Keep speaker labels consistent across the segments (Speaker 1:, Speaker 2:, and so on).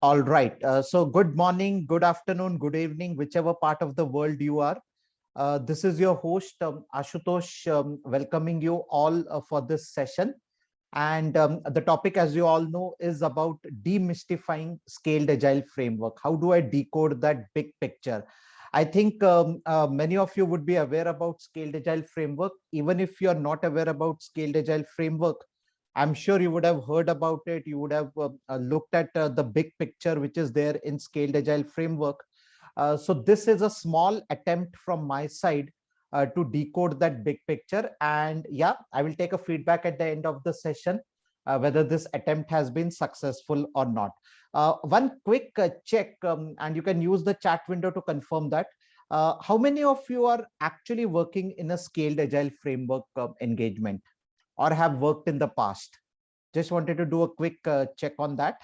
Speaker 1: All right. So good morning, good afternoon, good evening, whichever part of the world you are. This is your host, Ashutosh, welcoming you all for this session. And the topic, as you all know, is about demystifying scaled agile framework. How do I decode that big picture? I think many of you would be aware about scaled agile framework. Even if you're not aware about scaled agile framework, I'm sure you would have heard about it. You would have looked at the big picture, which is there in scaled agile framework. So this is a small attempt from my side to decode that big picture. And yeah, I will take a feedback at the end of the session, whether this attempt has been successful or not. One quick check, and you can use the chat window to confirm that. How many of you are actually working in a scaled agile framework engagement or have worked in the past? Just wanted to do a quick check on that.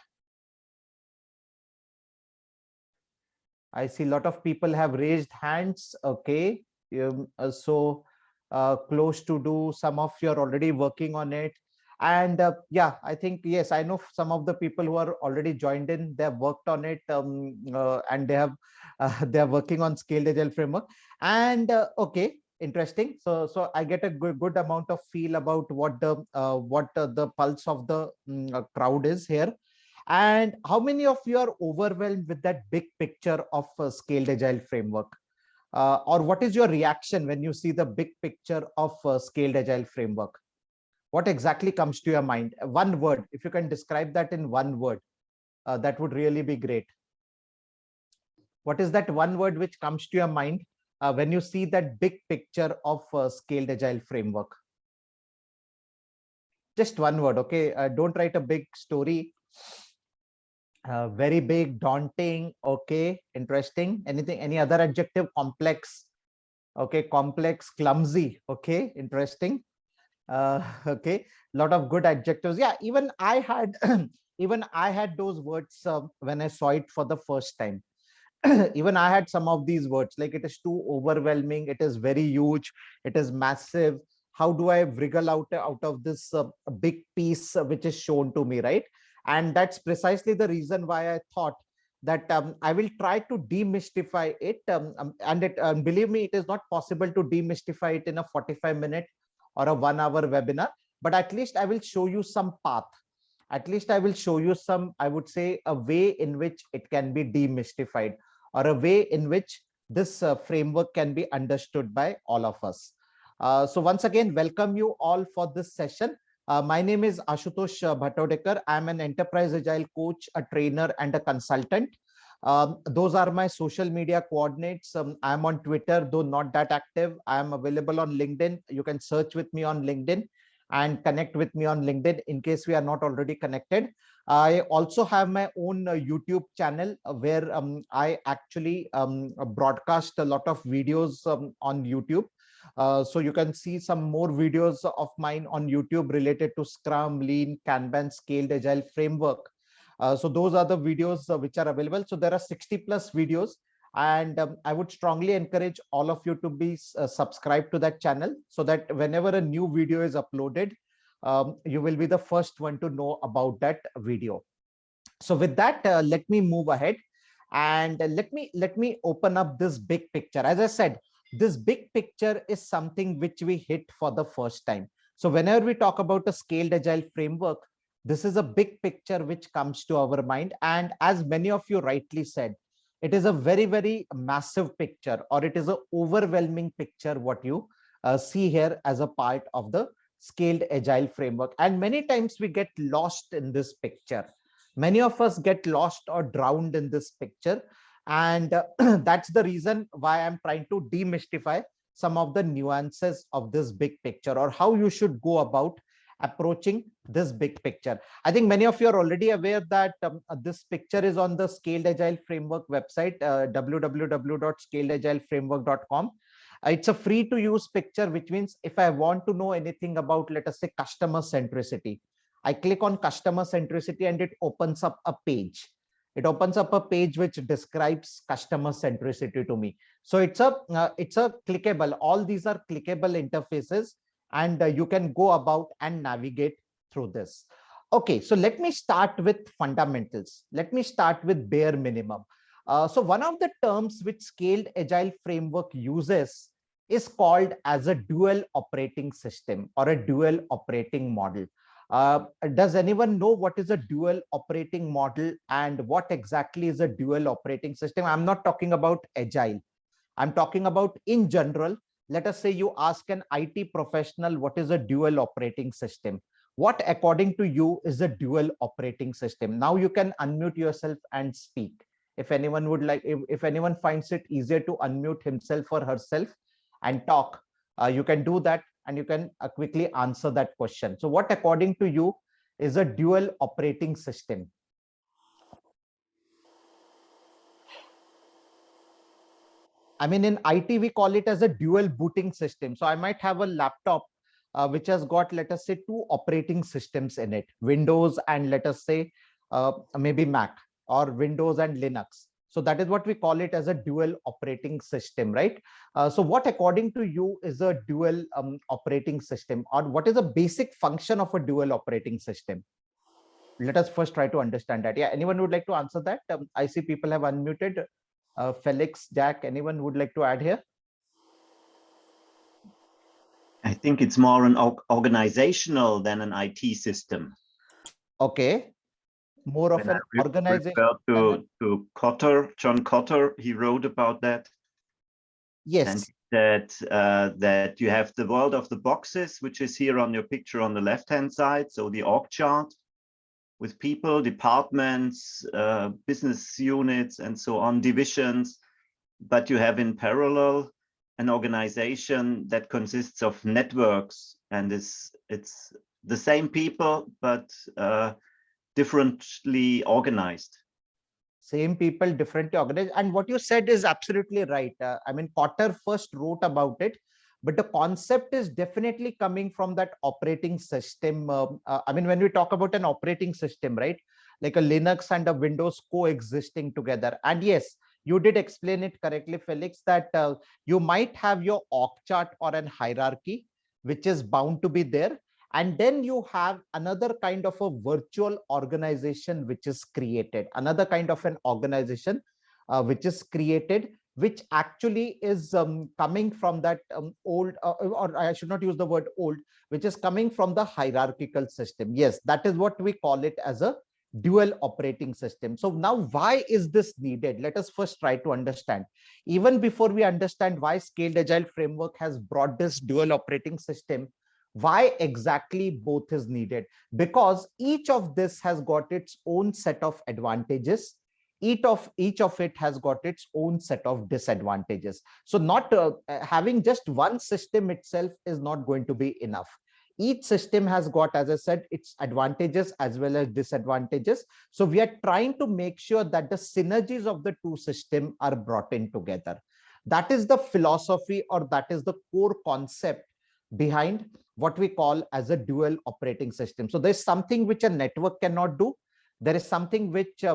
Speaker 1: I see a lot of people have raised hands. Okay. Close to do, some of you are already working on it. And yeah, I think, yes, I know some of the people who are already joined in, they have worked on it, and they have, they are working on scaled agile framework. And okay, interesting. So I get a good amount of feel about what the pulse of the crowd is here. And how many of you are overwhelmed with that big picture of a scaled agile framework? Or what is your reaction when you see the big picture of a scaled agile framework? What exactly comes to your mind? One word, if you can describe that in one word, that would really be great. What is that one word which comes to your mind when you see that big picture of a scaled agile framework? Just one word, okay? Don't write a big story. Very big, daunting, okay, interesting. Anything, any other adjective? Complex, okay, complex, clumsy, okay, interesting. Okay, lot of good adjectives. Yeah, even I had even I had those words when I saw it for the first time. Even I had some of these words, like it is too overwhelming, it is very huge, it is massive. How do I wriggle out of this big piece which is shown to me, right? And that's precisely the reason why I thought that I will try to demystify it. And believe me, it is not possible to demystify it in a 45-minute or a 1 hour webinar, but at least I will show you some path. At least I will show you some, I would say, a way in which it can be demystified, or a way in which this framework can be understood by all of us. So once again, welcome you all for this session. My name is Ashutosh Bhattodekar. I'm an enterprise agile coach, a trainer, and a consultant. Those are my social media coordinates. I'm on Twitter, though not that active. I'm available on LinkedIn. You can search with me on LinkedIn and connect with me on LinkedIn in case we are not already connected. I also have my own YouTube channel where I actually broadcast a lot of videos on YouTube. So you can see some more videos of mine on YouTube related to Scrum, Lean, Kanban, Scaled Agile Framework. So those are the videos which are available. So there are 60 plus videos, and I would strongly encourage all of you to be subscribed to that channel, so that whenever a new video is uploaded, you will be the first one to know about that video. So with that, let me move ahead, and let me open up this big picture. As I said, this big picture is something which we hit for the first time. So whenever we talk about a scaled agile framework, this is a big picture which comes to our mind. And as many of you rightly said, it is a very massive picture, or it is an overwhelming picture what you see here as a part of the scaled agile framework. And many times we get lost in this picture. Many of us get lost or drowned in this picture. And that's the reason why I'm trying to demystify some of the nuances of this big picture, or how you should go about approaching this big picture. I think many of you are already aware that this picture is on the Scaled Agile Framework website, www.scaledagileparamework.com. It's a free to use picture, which means if I want to know anything about, let us say, customer centricity, I click on customer centricity and it opens up a page. It opens up a page which describes customer centricity to me. So it's a clickable. All these are clickable interfaces, and you can go about and navigate through this. Okay, so let me start with fundamentals. Let me start with bare minimum. So one of the terms which Scaled Agile Framework uses is called as a dual operating system or a dual operating model. Does anyone know what is a dual operating model and what exactly is a dual operating system? I'm not talking about Agile. I'm talking about in general. Let us say you ask an IT professional, what is a dual operating system? What, according to you, is a dual operating system? Now you can unmute yourself and speak. If anyone would like, if anyone finds it easier to unmute himself or herself and talk, you can do that and you can quickly answer that question. So what, according to you, is a dual operating system? I mean, in IT, we call it as a dual booting system. So I might have a laptop which has got, let us say, two operating systems in it, Windows and let us say maybe Mac, or Windows and Linux. So that is what we call it as a dual operating system, right? So what, according to you, is a dual operating system, or what is a basic function of a dual operating system? Let us first try to understand that. Yeah, anyone would like to answer that? I see people have unmuted. Felix, Jack, anyone would like to add here?
Speaker 2: I think it's more an organizational than an IT system.
Speaker 1: Okay, more of an organization.
Speaker 2: To Kotter, John Kotter, he wrote about that.
Speaker 1: Yes.
Speaker 2: And that you have the world of the boxes, which is here on your picture on the left-hand side. So the org chart with people, departments, business units, and so on, divisions. But you have in parallel an organization that consists of networks, and it's the same people, but differently organized.
Speaker 1: Same people, differently organized. And what you said is absolutely right. I mean, Kotter first wrote about it, but the concept is definitely coming from that operating system. I mean, when we talk about an operating system, right, like a Linux and a Windows coexisting together. And yes, you did explain it correctly, Felix, that you might have your org chart or an hierarchy, which is bound to be there. And then you have another kind of a virtual organization which is created, another kind of an organization which is created, which actually is coming from that old, or I should not use the word old, which is coming from the hierarchical system. Yes, that is what we call it as a dual operating system. So now, why is this needed? Let us first try to understand. Even before we understand why Scaled Agile Framework has brought this dual operating system, why exactly both is needed? Because each of this has got its own set of advantages. Each of it has got its own set of disadvantages. So not having just one system itself is not going to be enough. Each system has got, as I said, its advantages as well as disadvantages. So we are trying to make sure that the synergies of the two systems are brought in together. That is the philosophy, or that is the core concept behind what we call as a dual operating system. So there's something which a network cannot do. There is something which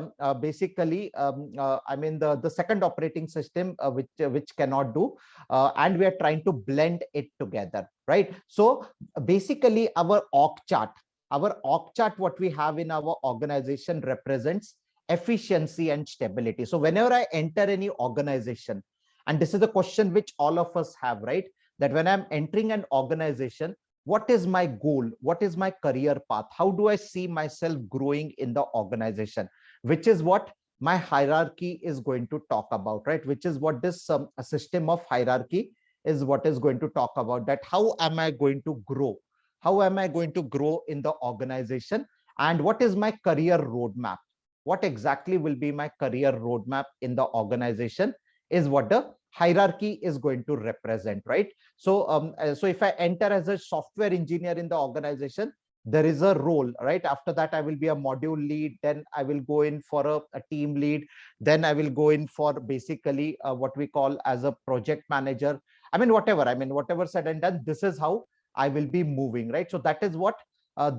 Speaker 1: basically, I mean, the second operating system which cannot do, and we are trying to blend it together, right? So basically, our org chart, what we have in our organization represents efficiency and stability. So whenever I enter any organization, and this is the question which all of us have, right? That when I'm entering an organization, what is my goal? What is my career path? How do I see myself growing in the organization? Which is what my hierarchy is going to talk about, right? Which is what this a system of hierarchy is what is going to talk about, that how am I going to grow? How am I going to grow in the organization? And what is my career roadmap? What exactly will be my career roadmap in the organization is what the hierarchy is going to represent, right? So so if I enter as a software engineer in the organization, there is a role, right? After that, I will be a module lead, then I will go in for a team lead, then I will go in for basically what we call as a project manager. I mean, whatever said and done, this is how I will be moving, right? So that is what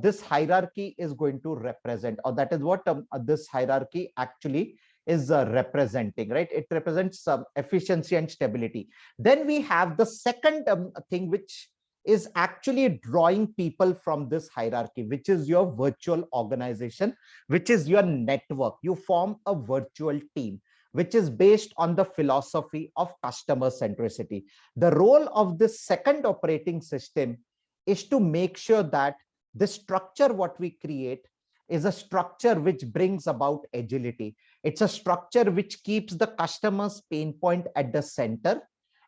Speaker 1: this hierarchy is going to represent, or that is what this hierarchy actually is representing, right? It represents efficiency and stability. Then we have the second thing, which is actually drawing people from this hierarchy, which is your virtual organization, which is your network. You form a virtual team, which is based on the philosophy of customer centricity. The role of this second operating system is to make sure that the structure what we create is a structure which brings about agility. It's a structure which keeps the customer's pain point at the center.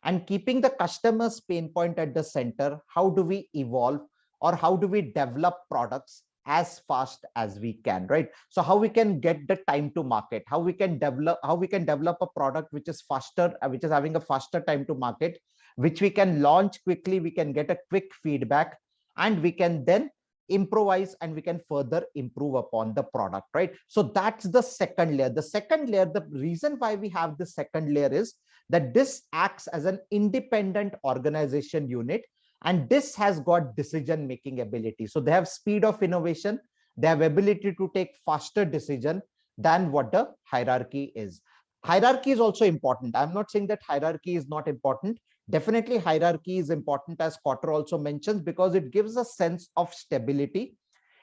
Speaker 1: And keeping the customer's pain point at the center, how do we evolve or how do we develop products as fast as we can, right? So how we can get the time to market, how we can develop a product which is faster, which is having a faster time to market, which we can launch quickly, we can get a quick feedback, and we can then improvise and we can further improve upon the product, right? So that's the second layer. The second layer, the reason why we have the second layer is that this acts as an independent organization unit, and this has got decision making ability. So they have speed of innovation, they have ability to take faster decision than what the hierarchy is. Hierarchy is also important. I'm not saying that hierarchy is not important. Definitely hierarchy is important, as Kotter also mentions, because it gives a sense of stability.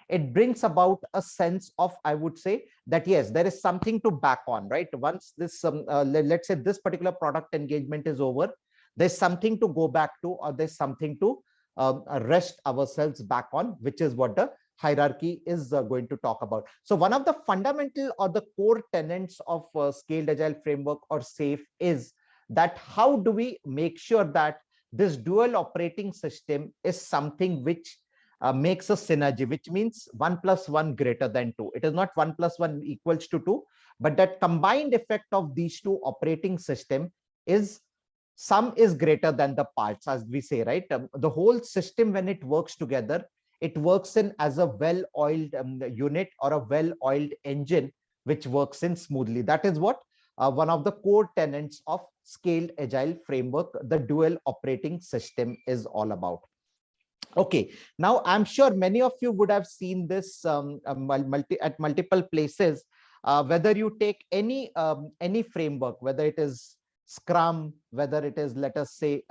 Speaker 1: It brings about a sense of, I would say that, yes, there is something to back on, right? Once this, let's say this particular product engagement is over, there's something to go back to, or there's something to rest ourselves back on, which is what the hierarchy is going to talk about. So one of the fundamental or the core tenets of Scaled Agile Framework, or SAFe, is that how do we make sure that this dual operating system is something which makes a synergy, which means 1 + 1 greater than 2. It is not 1 + 1 equals to 2, but that combined effect of these two operating system is sum is greater than the parts, as we say, right? The whole system, when it works together, it works in as a well-oiled unit or a well-oiled engine, which works in smoothly. That is what one of the core tenets of Scaled Agile Framework, the dual operating system, is all about. Okay, now I'm sure many of you would have seen this at multiple places. Whether you take any framework, whether it is Scrum, whether it is, let us say,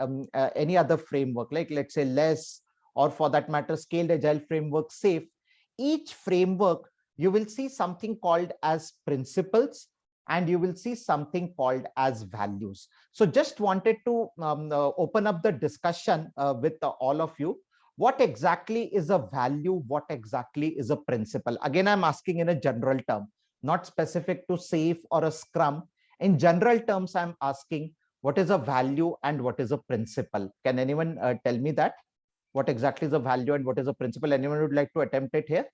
Speaker 1: any other framework, like let's say LESS, or for that matter, Scaled Agile Framework, SAFe, each framework, you will see something called as principles, and you will see something called as values. So just wanted to open up the discussion with all of you. What exactly is a value? What exactly is a principle? Again, I'm asking in a general term, not specific to SAFe or a Scrum. In general terms, I'm asking what is a value and what is a principle? Can anyone tell me that? What exactly is a value and what is a principle? Anyone would like to attempt it here?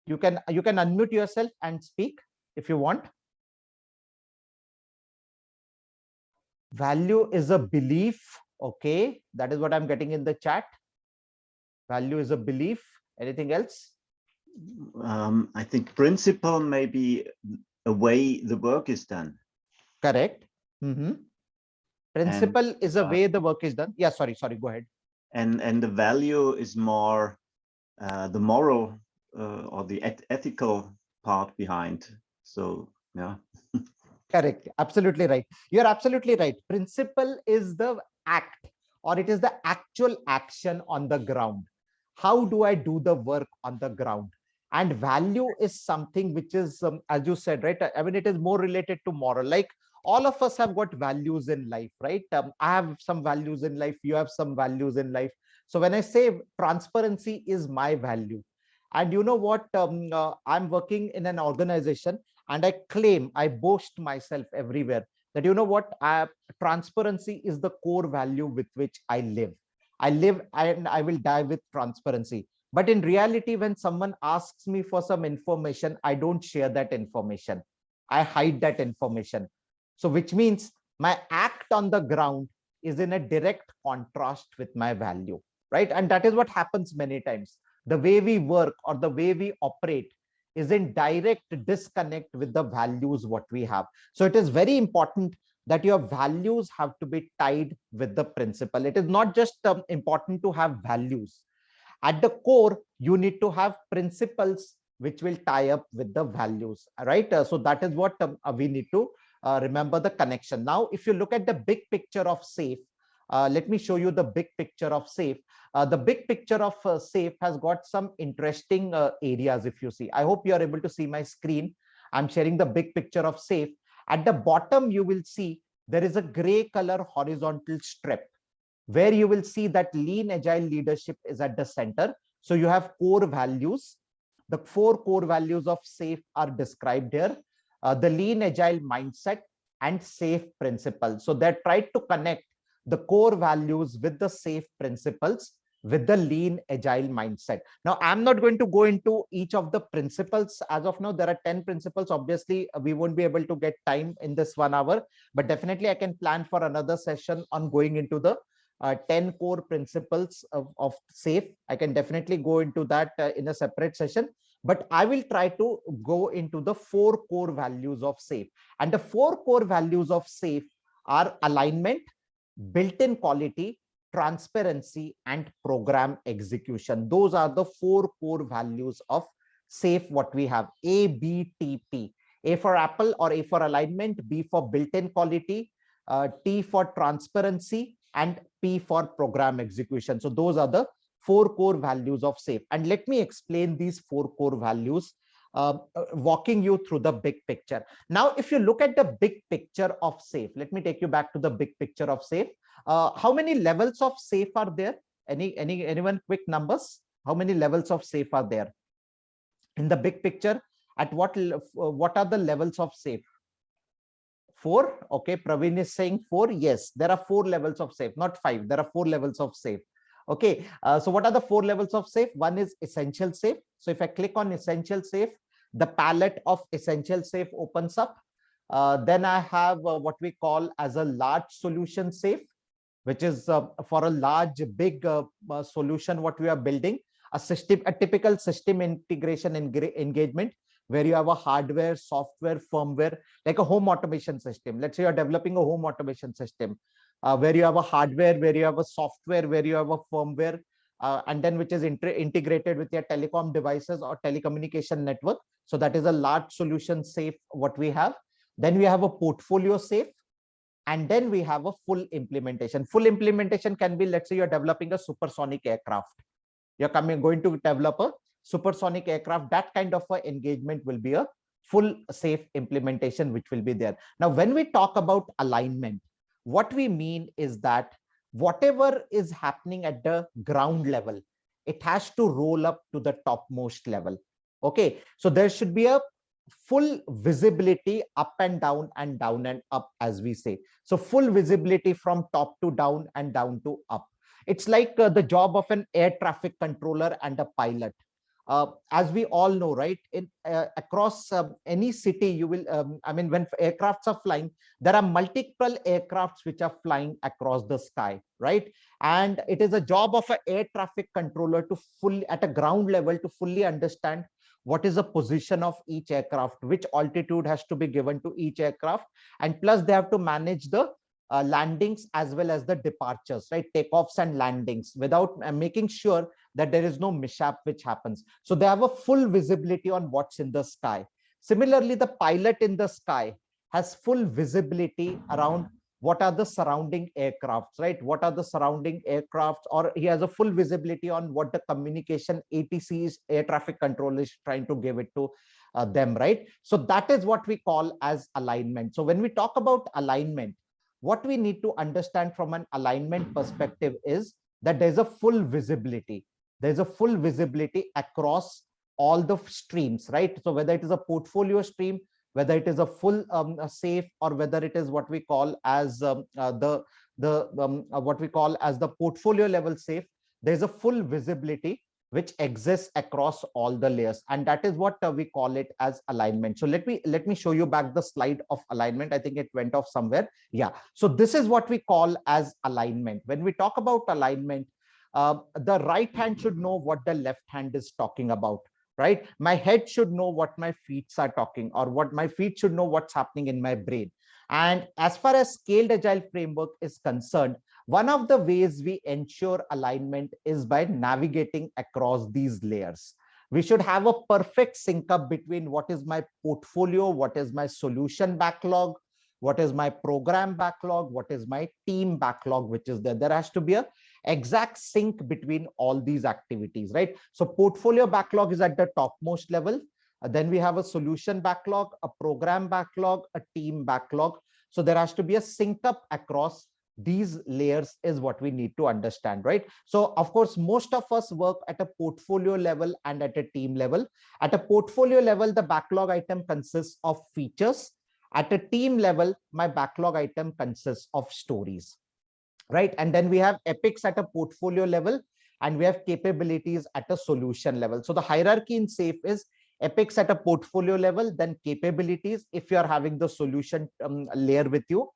Speaker 1: You can unmute yourself and speak if you want. Value is a belief. Okay, that is what I'm getting in the chat. Value is a belief. Anything else?
Speaker 2: I think principle may be a way the work is done.
Speaker 1: Correct. Principle is a way the work is done. Yeah, sorry, go ahead.
Speaker 2: And the value is more the moral or the ethical part behind. So yeah.
Speaker 1: Correct. Absolutely right. You're absolutely right. Principle is the act, or it is the actual action on the ground. How do I do the work on the ground? And value is something which is, as you said, right? I mean, it is more related to moral. Like all of us have got values in life, right? I have some values in life. You have some values in life. So when I say transparency is my value, and you know what, I'm working in an organization, and I claim, I boast myself everywhere that, you know what, transparency is the core value with which I live. I live and I will die with transparency. But in reality, when someone asks me for some information, I don't share that information. I hide that information. So which means my act on the ground is in a direct contrast with my value, right? And that is what happens many times. The way we work or the way we operate is in direct disconnect with the values what we have. So it is very important that your values have to be tied with the principle. It is not just important to have values. At the core, you need to have principles which will tie up with the values, right? So that is what we need to remember the connection. Now, if you look at the big picture of SAFe, let me show you the big picture of SAFe. The big picture of SAFe has got some interesting areas. If you see, I hope you are able to see my screen. I'm sharing the big picture of SAFe. At the bottom, you will see there is a gray color horizontal strip where you will see that lean agile leadership is at the center. So you have core values. The 4 core values of SAFe are described here. The lean agile mindset and SAFe principles. So they tried to connect the core values with the SAFe principles with the lean agile mindset. Now, I'm not going to go into each of the principles as of now. There are 10 principles. Obviously, we won't be able to get time in this 1 hour, but definitely I can plan for another session on going into the 10 core principles of SAFe. I can definitely go into that in a separate session, but I will try to go into the 4 core values of SAFe. And the 4 core values of SAFe are alignment, built-in quality, transparency, and program execution. Those are the 4 core values of SAFe, what we have: A, B, T, P. A for Apple or A for alignment, B for built-in quality, T for transparency, and P for program execution. So those are the 4 core values of SAFe. And let me explain these 4 core values, walking you through the big picture. Now, if you look at the big picture of SAFe, let me take you back to the big picture of SAFe. How many levels of SAFe are there? Anyone quick numbers? How many levels of SAFe are there in the big picture? At what are the levels of SAFe? 4. Okay, Praveen is saying 4. Yes, there are 4 levels of SAFe, not 5. There are 4 levels of SAFe. Okay, so what are the 4 levels of SAFe? One is essential SAFe. So if I click on essential SAFe, the palette of essential SAFe opens up. Then I have what we call as a large solution SAFe, which is for a large, big solution what we are building, a typical system integration engagement, where you have a hardware, software, firmware, like a home automation system. Let's say you're developing a home automation system, where you have a hardware, where you have a software, where you have a firmware, and then which is integrated with your telecom devices or telecommunication network. So that is a large solution SAFe what we have. Then we have a portfolio SAFe, and then we have a full implementation. Full implementation can be, let's say you're developing a supersonic aircraft. You're going to develop a supersonic aircraft. That kind of an engagement will be a full SAFe implementation, which will be there. Now, when we talk about alignment, what we mean is that whatever is happening at the ground level, it has to roll up to the topmost level. Okay, so there should be a full visibility up and down and down and up, as we say. So full visibility from top to down and down to up. It's like the job of an air traffic controller and a pilot. As we all know, right, in across any city, you will I mean, when aircrafts are flying, there are multiple aircrafts which are flying across the sky, right? And it is a job of an air traffic controller to fully, at a ground level, to fully understand what is the position of each aircraft, which altitude has to be given to each aircraft, and plus they have to manage the landings as well as the departures, right? Takeoffs and landings, without making sure that there is no mishap which happens. So they have a full visibility on what's in the sky. Similarly, the pilot in the sky has full visibility around what are the surrounding aircrafts, right? What are the surrounding aircrafts, or he has a full visibility on what the communication ATC's air traffic control is trying to give it to them, right? So that is what we call as alignment. So when we talk about alignment, what we need to understand from an alignment perspective is that there's a full visibility. There's a full visibility across all the streams, right? So whether it is a portfolio stream, whether it is a full SAFe, or whether it is what we call as what we call as the portfolio level SAFe, there's a full visibility which exists across all the layers, and that is what we call it as alignment. So let me show you back the slide of alignment. I think it went off somewhere. Yeah, so this is what we call as alignment. When we talk about alignment, the right hand should know what the left hand is talking about, right? My head should know what my feet are talking, or what my feet should know what's happening in my brain. And as far as scaled agile framework is concerned, one of the ways we ensure alignment is by navigating across these layers. We should have a perfect sync up between what is my portfolio, what is my solution backlog, what is my program backlog, what is my team backlog, which is there. There has to be a exact sync between all these activities, right? So portfolio backlog is at the topmost level. Then we have a solution backlog, a program backlog, a team backlog. So there has to be a sync up across these layers is what we need to understand, right? So of course, most of us work at a portfolio level and at a team level. At a portfolio level, the backlog item consists of features. At a team level, my backlog item consists of stories, right? And then we have epics at a portfolio level, and we have capabilities at a solution level. So the hierarchy in SAFe is epics at a portfolio level, then capabilities if you are having the solution layer with you,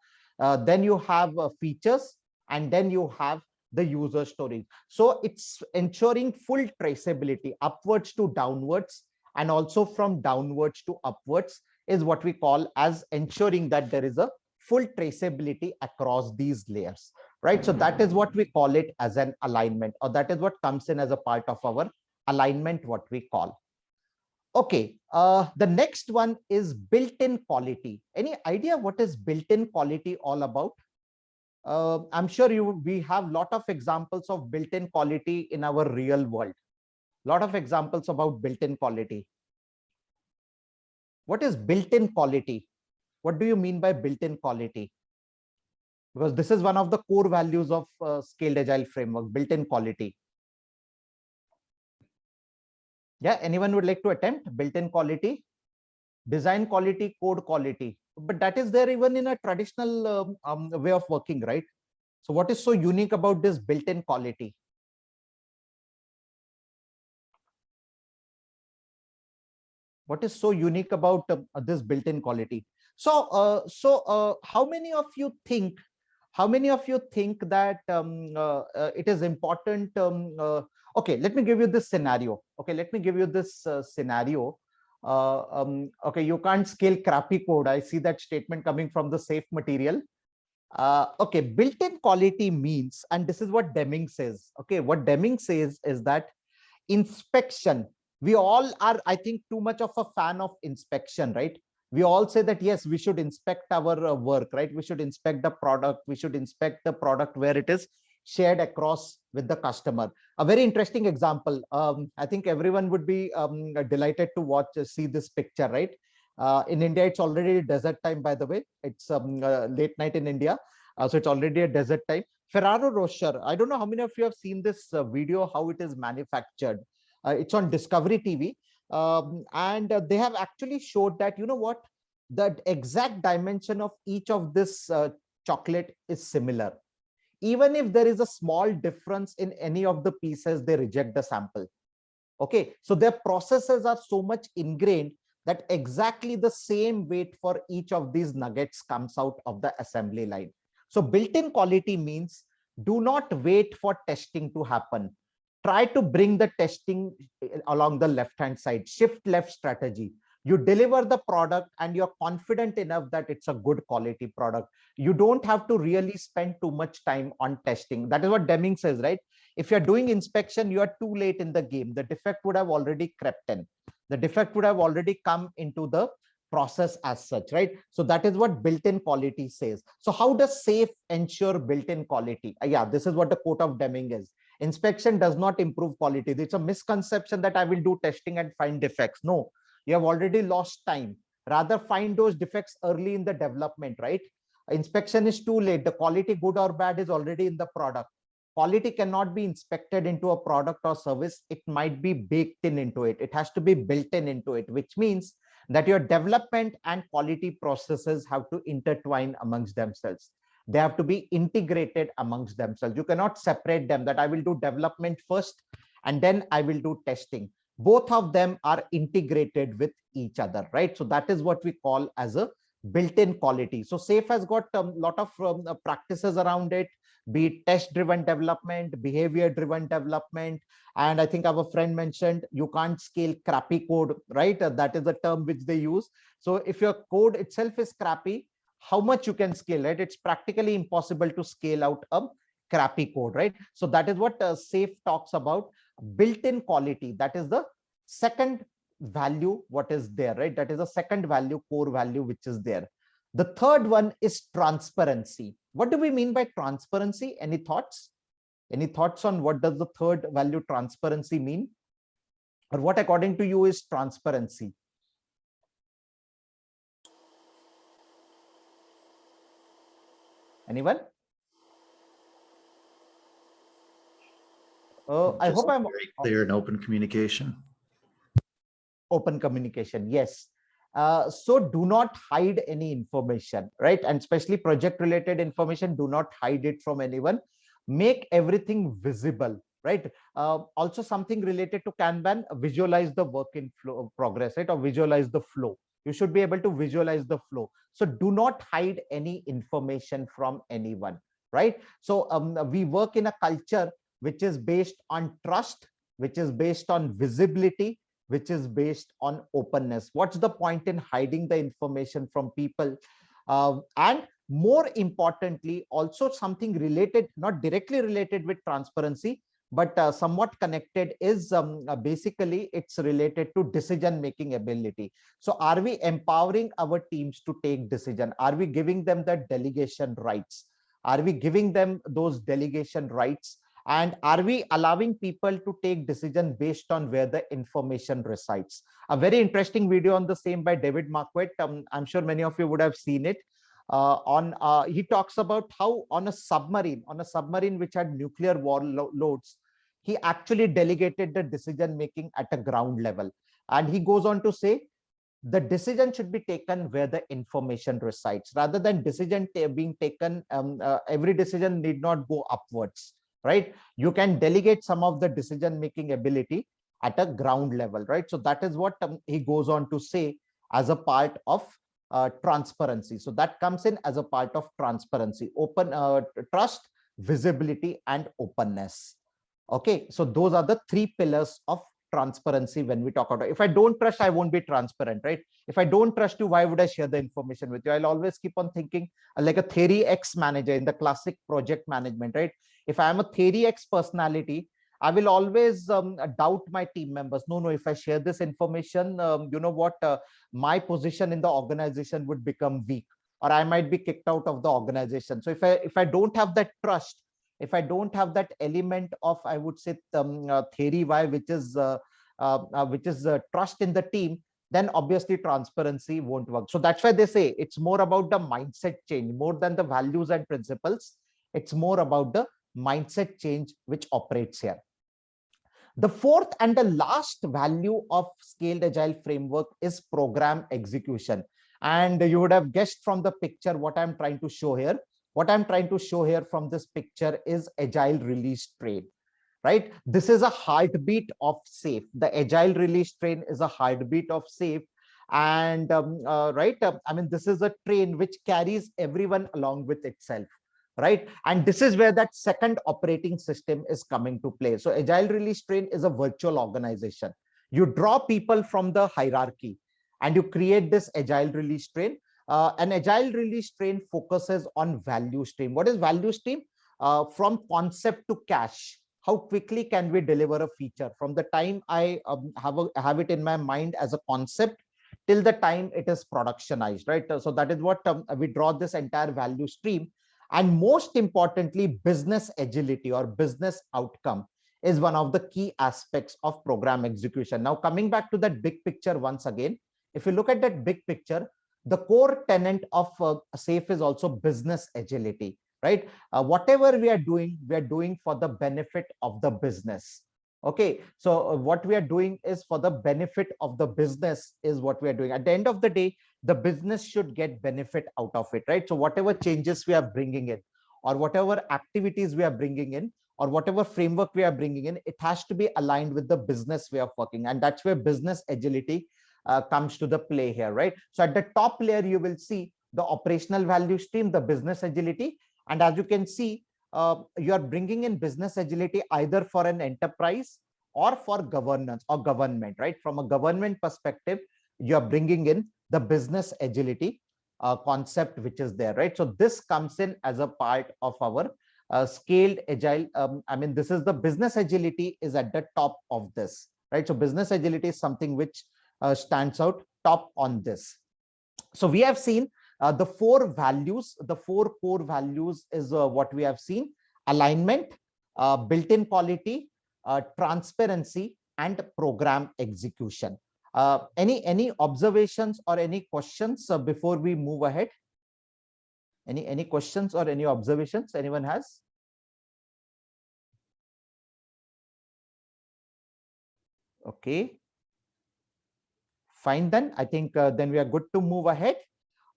Speaker 1: then you have features, and then you have the user stories. So it's ensuring full traceability upwards to downwards, and also from downwards to upwards is what we call as ensuring that there is a full traceability across these layers, right? So that is what we call it as an alignment, or that is what comes in as a part of our alignment, what we call. Okay, the next one is built-in quality. Any idea what is built-in quality all about? I'm sure we have a lot of examples of built-in quality in our real world. Lot of examples about built-in quality. What is built-in quality? What do you mean by built-in quality? Because this is one of the core values of Scaled Agile framework, built-in quality. Yeah, anyone would like to attempt built-in quality? Design quality, code quality, but that is there even in a traditional way of working, right? So what is so unique about this built-in quality? What is so unique about this built-in quality? So how many of you think that it is important? Okay, let me give you this scenario. Okay, let me give you this scenario. Okay, you can't scale crappy code. I see that statement coming from the SAFe material. Okay, built-in quality means, and this is what Deming says. Okay, what Deming says is that inspection, we all are, I think, too much of a fan of inspection, right? We all say that yes, we should inspect our work, right? We should inspect the product, we should inspect the product where it is shared across with the customer. A very interesting example, I think everyone would be delighted to see this picture, right? In India, it's already desert time, by the way. It's late night in India, so it's already a desert time. Ferrero Rocher, I don't know how many of you have seen this video, how it is manufactured. It's on Discovery TV, and they have actually showed that, you know what, the exact dimension of each of this chocolate is similar. Even if there is a small difference in any of the pieces, they reject the sample. Okay, so their processes are so much ingrained that exactly the same weight for each of these nuggets comes out of the assembly line. So built-in quality means do not wait for testing to happen. Try to bring the testing along the left-hand side, shift left strategy. You deliver the product and you're confident enough that it's a good quality product. You don't have to really spend too much time on testing. That is what Deming says, right? If you're doing inspection, you are too late in the game. The defect would have already crept in. The defect would have already come into the process as such, right? So that is what built-in quality says. So how does SAFe ensure built-in quality? Yeah, this is what the quote of Deming is. Inspection does not improve quality. It's a misconception that I will do testing and find defects. No, you have already lost time. Rather find those defects early in the development, right? Inspection is too late. The quality, good or bad, is already in the product. Quality cannot be inspected into a product or service. It might be baked in into it. It has to be built in into it, which means that your development and quality processes have to intertwine amongst themselves. They have to be integrated amongst themselves. You cannot separate them, that I will do development first and then I will do testing. Both of them are integrated with each other, right? So that is what we call as a built-in quality. So SAFe has got a lot of practices around it, be it test-driven development, behavior-driven development. And I think our friend mentioned you can't scale crappy code, right? That is the term which they use. So if your code itself is crappy, how much you can scale, right? It's practically impossible to scale out a crappy code, right? So that is what SAFe talks about, built-in quality. That is the second value what is there, right? That is the second value, core value, which is there. The third one is transparency. What do we mean by transparency? Any thoughts? Any thoughts on what does the third value transparency mean? Or what according to you is transparency? Anyone? I hope I'm
Speaker 3: very clear and open communication.
Speaker 1: Open communication, yes. So do not hide any information, right? And especially project related information, do not hide it from anyone. Make everything visible, right? Also something related to Kanban, visualize the work in flow progress, right? Or visualize the flow. You should be able to visualize the flow. So do not hide any information from anyone, right? So we work in a culture which is based on trust, which is based on visibility, which is based on openness. What's the point in hiding the information from people? And more importantly, also something related, not directly related with transparency, but somewhat connected is basically it's related to decision making ability. So are we empowering our teams to take decision? Are we giving them the delegation rights? Are we giving them those delegation rights? And are we allowing people to take decision based on where the information resides? A very interesting video on the same by David Marquardt. I'm sure many of you would have seen it. He talks about how on a submarine which had nuclear loads, he actually delegated the decision making at a ground level. And he goes on to say, the decision should be taken where the information resides, rather than decision being taken. Every decision need not go upwards, right? You can delegate some of the decision making ability at a ground level, right? So that is what he goes on to say as a part of transparency. So that comes in as a part of transparency: trust, visibility, and openness. Okay, so those are the three pillars of transparency when we talk about. If I don't trust, I won't be transparent, right? If I don't trust you, why would I share the information with you? I'll always keep on thinking like a theory X manager in the classic project management, right? If I am a theory X personality, I will always doubt my team members. No, if I share this information, you know what, my position in the organization would become weak, or I might be kicked out of the organization. So if I don't have that trust, if I don't have that element of, I would say, theory Y, which is trust in the team, then obviously transparency won't work. So that's why they say it's more about the mindset change more than the values and principles. It's more about the mindset change which operates here. The fourth and the last value of scaled agile framework is program execution. And you would have guessed from the picture what I'm trying to show here. What I'm trying to show here from this picture is agile release train, right? This is a heartbeat of SAFe. The agile release train is a heartbeat of SAFe. And right, I mean, this is a train which carries everyone along with itself, right? And this is where that second operating system is coming to play. So agile release train is a virtual organization. You draw people from the hierarchy and you create this agile release train. An agile release train focuses on value stream. What is value stream? From concept to cash. How quickly can we deliver a feature from the time I have it in my mind as a concept till the time it is productionized, right? So that is what we draw this entire value stream. And most importantly, business agility or business outcome is one of the key aspects of program execution. Now, coming back to that big picture once again, if you look at that big picture, the core tenet of SAFe is also business agility, right? Whatever we are doing for the benefit of the business. Okay, so what we are doing is for the benefit of the business is what we are doing. At the end of the day, the business should get benefit out of it, right? So whatever changes we are bringing in, or whatever activities we are bringing in, or whatever framework we are bringing in, it has to be aligned with the business way of working. And that's where business agility comes to the play here, right? So at the top layer, you will see the operational value stream, the business agility. And as you can see, you are bringing in business agility either for an enterprise or for governance or government, right? From a government perspective, you are bringing in the business agility concept, which is there, right? So this comes in as a part of our scaled agile. I mean, this is the business agility is at the top of this, right? So business agility is something which stands out top on this. So we have seen The four values, the four core values is what we have seen: alignment, built-in quality, transparency, and program execution. Any observations or any questions before we move ahead? Any questions or any observations anyone has? Okay, fine then. I think then we are good to move ahead.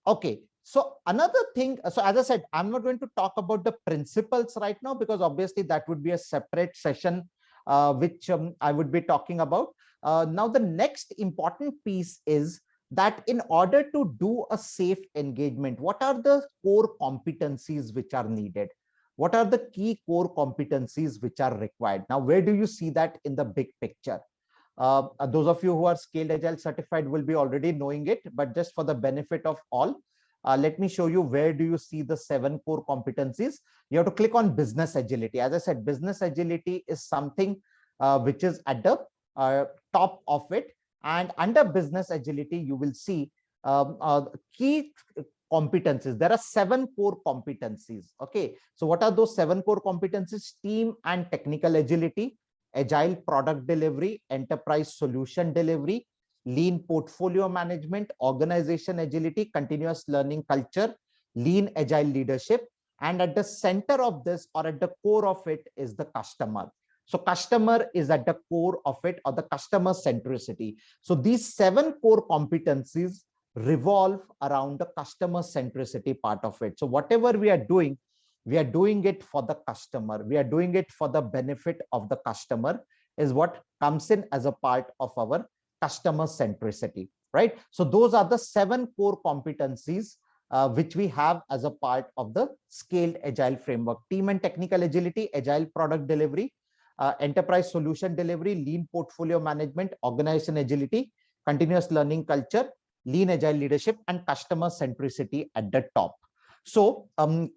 Speaker 1: Okay, so another thing, so as I said, I'm not going to talk about the principles right now, because obviously that would be a separate session which I would be talking about. Now, the next important piece is that in order to do a safe engagement, what are the core competencies which are needed? What are the key core competencies which are required? Now, where do you see that in the big picture? Those of you who are Scaled Agile certified will be already knowing it, but just for the benefit of all, let me show you where do you see the 7 core competencies. You have to click on business agility. As I said, business agility is something which is at the top of it. And under business agility, you will see key competencies. There are 7 core competencies. Okay, so what are those 7 core competencies? Team and technical agility, agile product delivery, enterprise solution delivery, lean portfolio management, organization agility, continuous learning culture, lean agile leadership. And at the center of this, or at the core of it, is the customer. So customer is at the core of it, or the customer centricity. So these 7 core competencies revolve around the customer centricity part of it. So whatever we are doing it for the customer. We are doing it for the benefit of the customer, is what comes in as a part of our customer centricity, right? So those are the 7 core competencies which we have as a part of the Scaled Agile framework: team and technical agility, agile product delivery, enterprise solution delivery, lean portfolio management, organization agility, continuous learning culture, lean agile leadership, and customer centricity at the top. So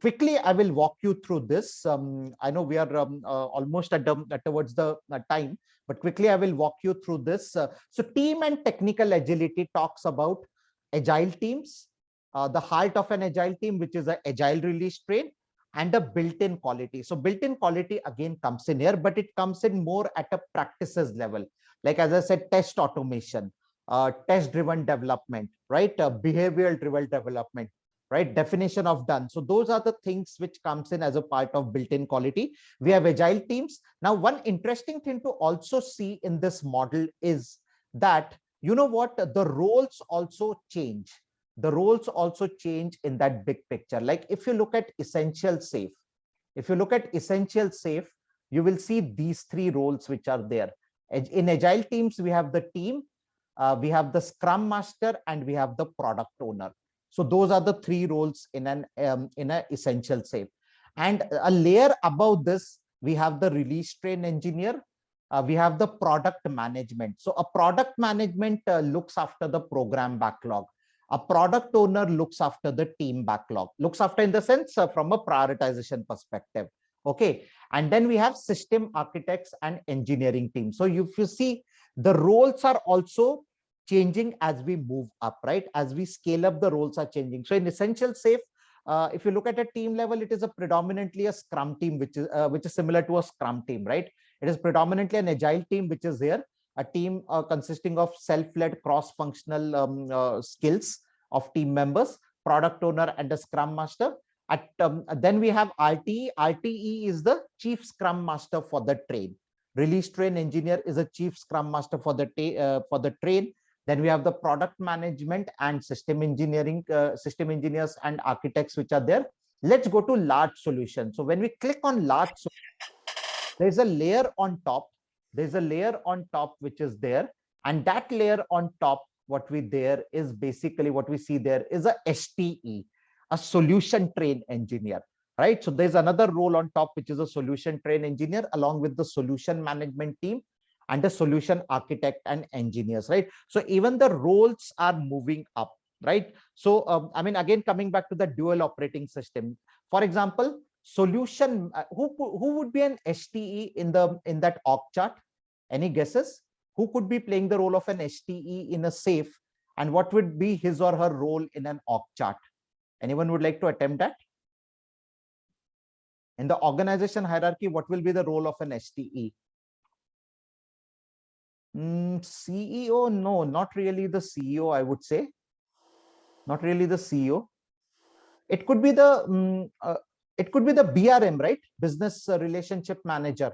Speaker 1: quickly, I will walk you through this. I know we are almost towards the time, but quickly I will walk you through this. So team and technical agility talks about agile teams, the heart of an agile team, which is an agile release train, and a built-in quality. So built-in quality again comes in here, but it comes in more at a practices level. Like, as I said, test automation, test-driven development, right? Behavioral-driven development, right? Definition of done. So those are the things which comes in as a part of built-in quality. We have agile teams. Now, one interesting thing to also see in this model is that, you know what, the roles also change. The roles also change in that big picture. Like if you look at Essential Safe, you will see these 3 roles which are there. In agile teams, we have the team, we have the Scrum Master, and we have the product owner. So those are the 3 roles in an Essential Safe. And a layer above this, we have the release train engineer. We have the product management. So a product management looks after the program backlog. A product owner looks after the team backlog. Looks after in the sense from a prioritization perspective. Okay. And then we have system architects and engineering team. So if you see, the roles are also changing as we move up, right? As we scale up, the roles are changing. So in Essential Safe, if you look at a team level, it is predominantly a Scrum team, which is similar to a Scrum team, right? It is predominantly an agile team, which is here, a team consisting of self-led cross-functional skills of team members, product owner, and a Scrum Master. Then we have RTE. RTE is the Chief Scrum Master for the train. Release train engineer is a Chief Scrum Master for the train. Then we have the product management and system engineering, system engineers and architects which are there. Let's go to large solution. So when we click on large, there's a layer on top. There's a layer on top which is there, and that layer on top, what we there is basically what we see there is a STE, a solution train engineer, right? So there's another role on top which is a solution train engineer, along with the solution management team and the solution architect and engineers, right? So even the roles are moving up, right? So I mean, again, coming back to the dual operating system, for example, solution, who would be an STE in that org chart? Any guesses? Who could be playing the role of an STE in a safe, and what would be his or her role in an org chart? Anyone would like to attempt that? In the organization hierarchy, what will be the role of an STE? CEO? No, not really the CEO, I would say. Not really the CEO. It could be the BRM, right? Business relationship manager.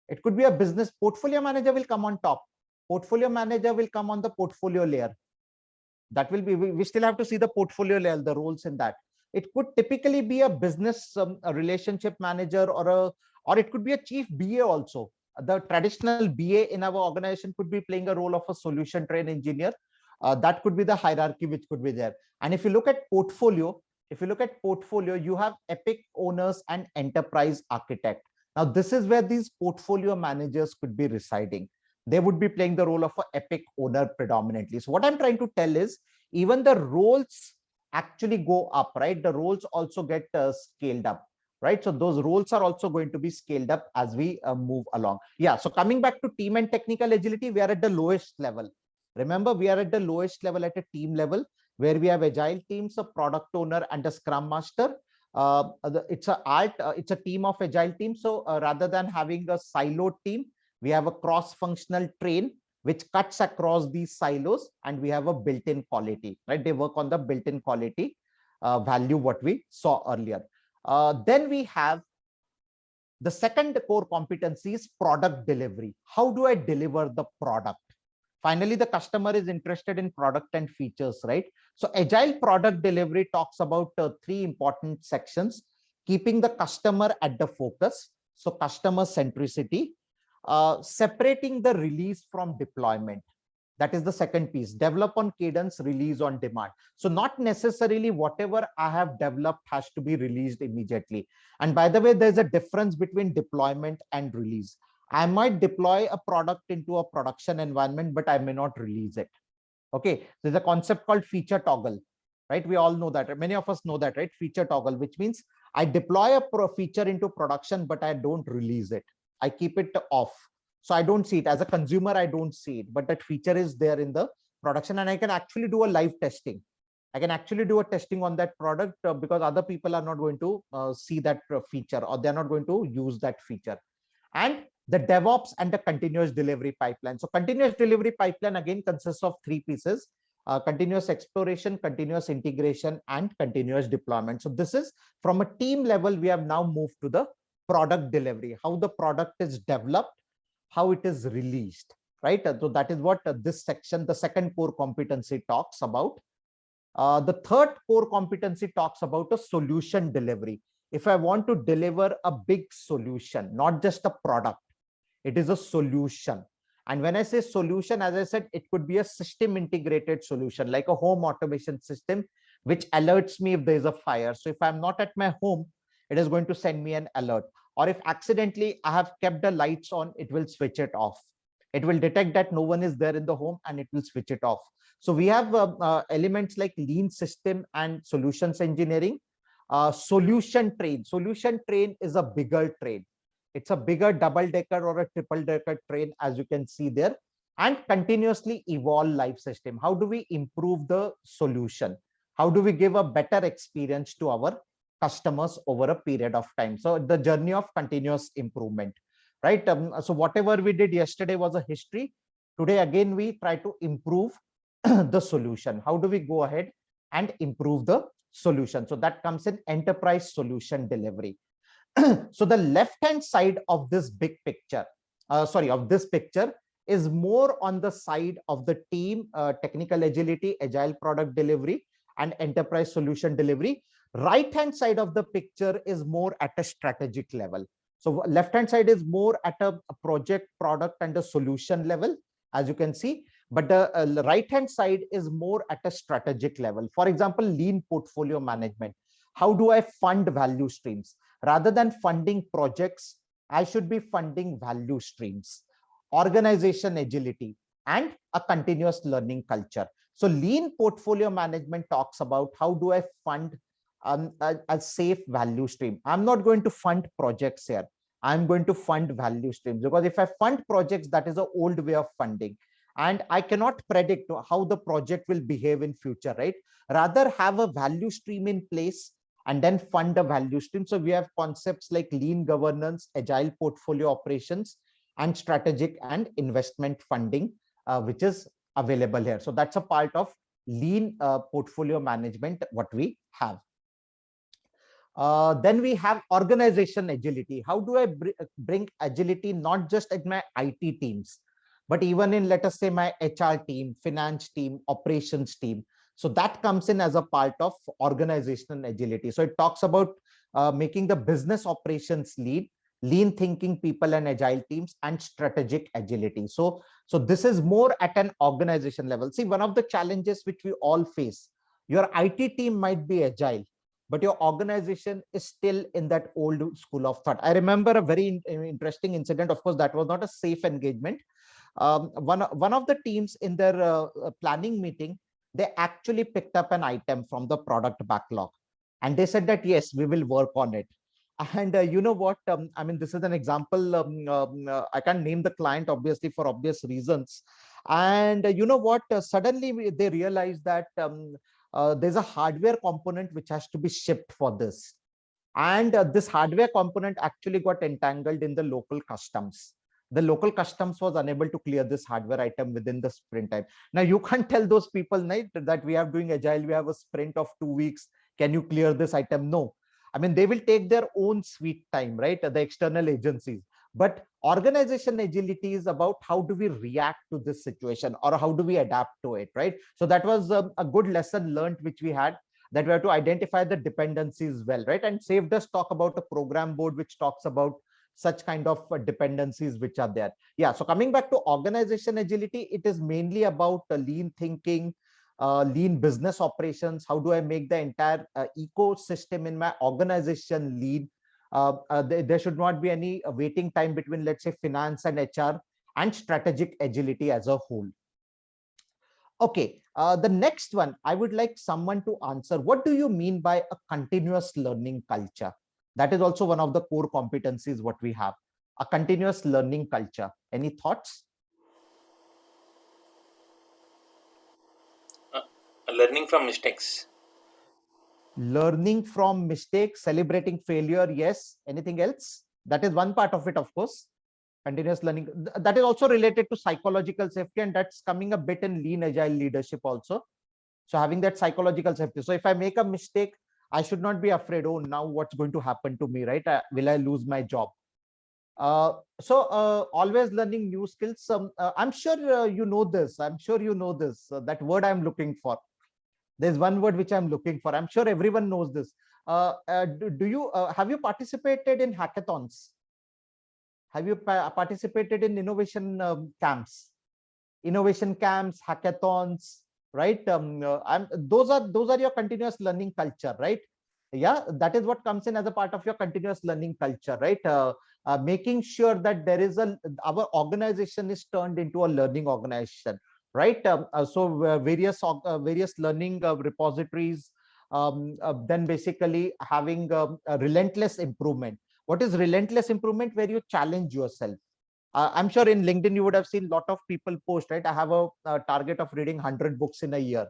Speaker 1: It could be a business portfolio manager will come on top. Portfolio manager will come on the portfolio layer. That will be, we still have to see the portfolio layer, the roles in that. It could typically be a business a relationship manager, or it could be a chief BA also. The traditional BA in our organization could be playing a role of a solution train engineer. That could be the hierarchy which could be there. And if you look at portfolio, you have epic owners and enterprise architect. Now, this is where these portfolio managers could be residing. They would be playing the role of an epic owner predominantly. So what I'm trying to tell is, even the roles actually go up, right? The roles also get scaled up, right? So those roles are also going to be scaled up as we move along. Yeah. So coming back to team and technical agility, we are at the lowest level. Remember, we are at the lowest level at a team level, where we have agile teams, a product owner and a scrum master. It's a team of agile teams. So rather than having a siloed team, we have a cross-functional train which cuts across these silos, and we have a built-in quality, right? They work on the built-in quality value, what we saw earlier. Then we have the second core competency is product delivery. How do I deliver the product? Finally, the customer is interested in product and features, right? So agile product delivery talks about three important sections: keeping the customer at the focus, so customer centricity, separating the release from deployment. That is the second piece: develop on cadence, release on demand. So not necessarily whatever I have developed has to be released immediately. And by the way, there's a difference between deployment and release. I might deploy a product into a production environment, but I may not release it. Okay, there's a concept called feature toggle, right? We all know that. Many of us know that, right? Feature toggle, which means I deploy a feature into production, but I don't release it. I keep it off. So I don't see it. As a consumer, I don't see it, but that feature is there in the production, and I can actually do a live testing. I can actually do a testing on that product because other people are not going to see that feature, or they're not going to use that feature. And the DevOps and the continuous delivery pipeline. So continuous delivery pipeline again consists of three pieces: continuous exploration, continuous integration, and continuous deployment. So this is from a team level. We have now moved to the product delivery, how the product is developed, how it is released, right? So that is what this section, the second core competency, talks about. The third core competency talks about a solution delivery. If I want to deliver a big solution, not just a product, it is a solution. And when I say solution, as I said, it could be a system integrated solution, like a home automation system, which alerts me if there is a fire. So if I'm not at my home, it is going to send me an alert. Or if accidentally I have kept the lights on, it will switch it off. It will detect that no one is there in the home, and it will switch it off. So we have elements like lean system and solutions engineering. Solution train. Solution train is a bigger train. It's a bigger double-decker or a triple-decker train, as you can see there. And continuously evolve life system. How do we improve the solution? How do we give a better experience to our customers over a period of time? So the journey of continuous improvement, right? So whatever we did yesterday was a history. Today, again, we try to improve the solution. How do we go ahead and improve the solution? So that comes in enterprise solution delivery. So the left-hand side of this big picture, of this picture, is more on the side of the team, technical agility, agile product delivery, and enterprise solution delivery. Right-hand side of the picture is more at a strategic level. So left-hand side is more at a project, product, and a solution level, as you can see. But the right-hand side is more at a strategic level. For example, lean portfolio management. How do I fund value streams? Rather than funding projects, I should be funding value streams, organization agility, and a continuous learning culture. So lean portfolio management talks about how do I fund a safe value stream. I'm not going to fund projects here. I'm going to fund value streams, because if I fund projects, that is an old way of funding. and I cannot predict how the project will behave in future, right? Rather have a value stream in place and then fund a value stream. So we have concepts like lean governance, agile portfolio operations, and strategic and investment funding, which is available here. So that's a part of lean portfolio management, what we have. Then we have organization agility. How do I bring agility not just at my IT teams, but even in, let us say, my HR team, finance team, operations team? So that comes in as a part of organizational agility. So it talks about making the business operations lean thinking people and agile teams, and strategic agility. So this is more at an organization level. See, one of the challenges which we all face, your IT team might be agile, but your organization is still in that old school of thought. I remember a very interesting incident. Of course, that was not a safe engagement. One of the teams in their planning meeting, they actually picked up an item from the product backlog, and they said that, yes, we will work on it. And you know what? I mean, this is an example. I can't name the client, obviously, for obvious reasons. And you know what? Suddenly they realized that there's a hardware component which has to be shipped for this. And this hardware component actually got entangled in the local customs. The local customs was unable to clear this hardware item within the sprint time. Now, you can't tell those people, right, that we are doing agile, we have a sprint of 2 weeks. Can you clear this item? No. I mean, they will take their own sweet time, right? The external agencies. But organization agility is about how do we react to this situation, or how do we adapt to it, right? So that was a good lesson learned, which we had, that we have to identify the dependencies well, right? And Save does talk about a program board which talks about such kind of dependencies which are there. Yeah. So coming back to organization agility, it is mainly about lean thinking, lean business operations. How do I make the entire ecosystem in my organization lean? There should not be any waiting time between, let's say, finance and HR, and strategic agility as a whole. Okay, the next one, I would like someone to answer. What do you mean by a continuous learning culture? That is also one of the core competencies what we have, a continuous learning culture. Any thoughts?
Speaker 4: Learning from mistakes.
Speaker 1: Learning from mistakes, celebrating failure. Yes. Anything else? That is one part of it, of course. Continuous learning. That is also related to psychological safety, and that's coming a bit in lean agile leadership also. So having that psychological safety. So if I make a mistake, I should not be afraid, oh, now what's going to happen to me, right? Will I lose my job? Always learning new skills. I'm sure you know this. I'm sure you know this. That word I'm looking for. There's one word which I'm looking for. I'm sure everyone knows this. Do you have you participated in hackathons? Have you participated in innovation camps? Innovation camps, hackathons, right? Those are your continuous learning culture, right? Yeah, that is what comes in as a part of your continuous learning culture, right? Making sure that there is our organization is turned into a learning organization, right? Various learning repositories, then basically having a relentless improvement. What is relentless improvement? Where you challenge yourself. I'm sure in LinkedIn you would have seen a lot of people post, right? I have a target of reading 100 books in a year.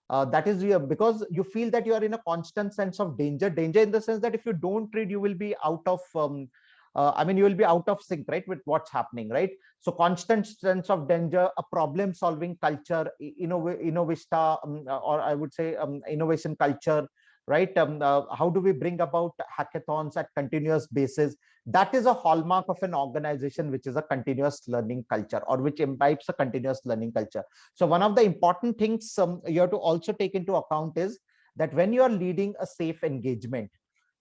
Speaker 1: That is because you feel that you are in a constant sense of danger in the sense that if you don't read, you will be out of you will be out of sync, right, with what's happening, right? So constant sense of danger, a problem solving culture, innovista, or I would say innovation culture, right? How do we bring about hackathons at continuous basis? That is a hallmark of an organization which is a continuous learning culture, or which imbibes a continuous learning culture. So one of the important things you have to also take into account is that when you are leading a safe engagement,